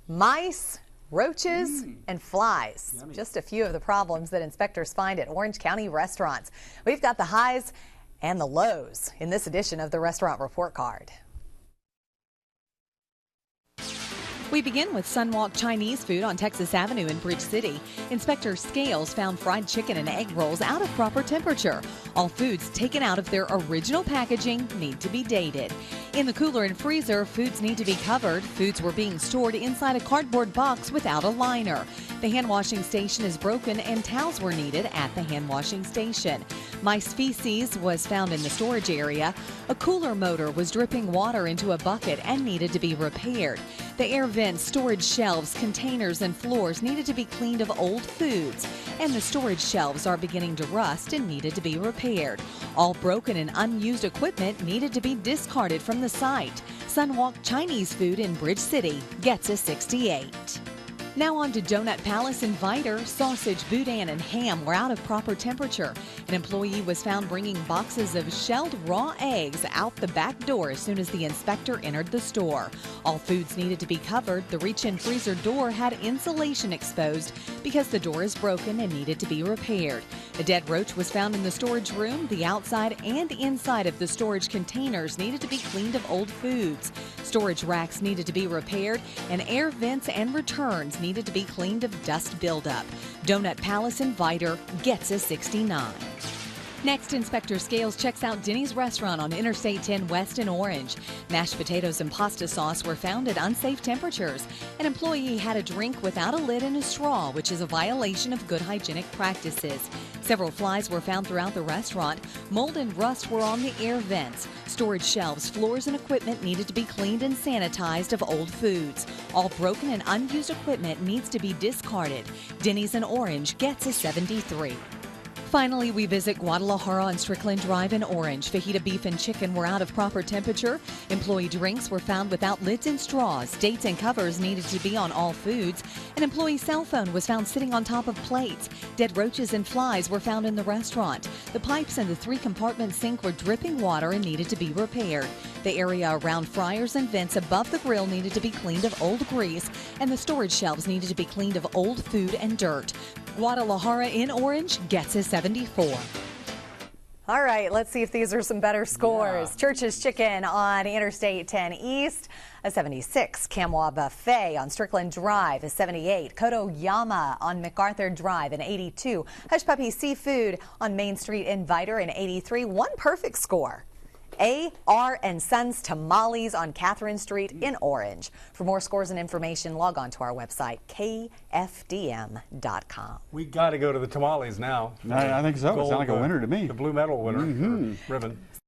Mice, roaches, and flies. Yummy. Just a few of the problems that inspectors find at Orange County restaurants. We've got the highs and the lows in this edition of the Restaurant Report Card. We begin with Sunwalk Chinese food on Texas Avenue in Bridge City. Inspector Scales found fried chicken and egg rolls out of proper temperature. All foods taken out of their original packaging need to be dated. In the cooler and freezer, foods need to be covered. Foods were being stored inside a cardboard box without a liner. The hand washing station is broken and towels were needed at the hand washing station. Mice feces was found in the storage area. A cooler motor was dripping water into a bucket and needed to be repaired. The air vents, storage shelves, containers, and floors needed to be cleaned of old foods. And the storage shelves are beginning to rust and needed to be repaired. All broken and unused equipment needed to be discarded from the site. Sunwalk Chinese food in Bridge City gets a 68. Now on to Donut Palace in Vidor. Sausage, boudin, and ham were out of proper temperature. An employee was found bringing boxes of shelled raw eggs out the back door as soon as the inspector entered the store. All foods needed to be covered. The reach-in freezer door had insulation exposed because the door is broken and needed to be repaired. A dead roach was found in the storage room. The outside and inside of the storage containers needed to be cleaned of old foods. Storage racks needed to be repaired, and air vents and returns needed to be cleaned of dust buildup. Donut Palace in Vidor gets a 69. Next, Inspector Scales checks out Denny's restaurant on Interstate 10 West in Orange. Mashed potatoes and pasta sauce were found at unsafe temperatures. An employee had a drink without a lid and a straw, which is a violation of good hygienic practices. Several flies were found throughout the restaurant. Mold and rust were on the air vents. Storage shelves, floors, and equipment needed to be cleaned and sanitized of old foods. All broken and unused equipment needs to be discarded. Denny's in Orange gets a 73. Finally, we visit Guadalajara on Strickland Drive in Orange. Fajita beef and chicken were out of proper temperature. Employee drinks were found without lids and straws. Dates and covers needed to be on all foods. An employee's cell phone was found sitting on top of plates. Dead roaches and flies were found in the restaurant. The pipes in the 3-compartment sink were dripping water and needed to be repaired. The area around fryers and vents above the grill needed to be cleaned of old grease, and the storage shelves needed to be cleaned of old food and dirt. Guadalajara in Orange gets a 74. All right, let's see if these are some better scores. Yeah. Church's Chicken on Interstate 10 East, a 76. Kamwa Buffet on Strickland Drive, a 78. Kotoyama on MacArthur Drive, an 82. Hush Puppy Seafood on Main Street in Vidor, an 83. One perfect score. A.R. and Sons Tamales on Catherine Street in Orange. For more scores and information, log on to our website, kfdm.com. We got to go to the tamales now. I think so. It sounds like a winner to me. The blue medal winner ribbon.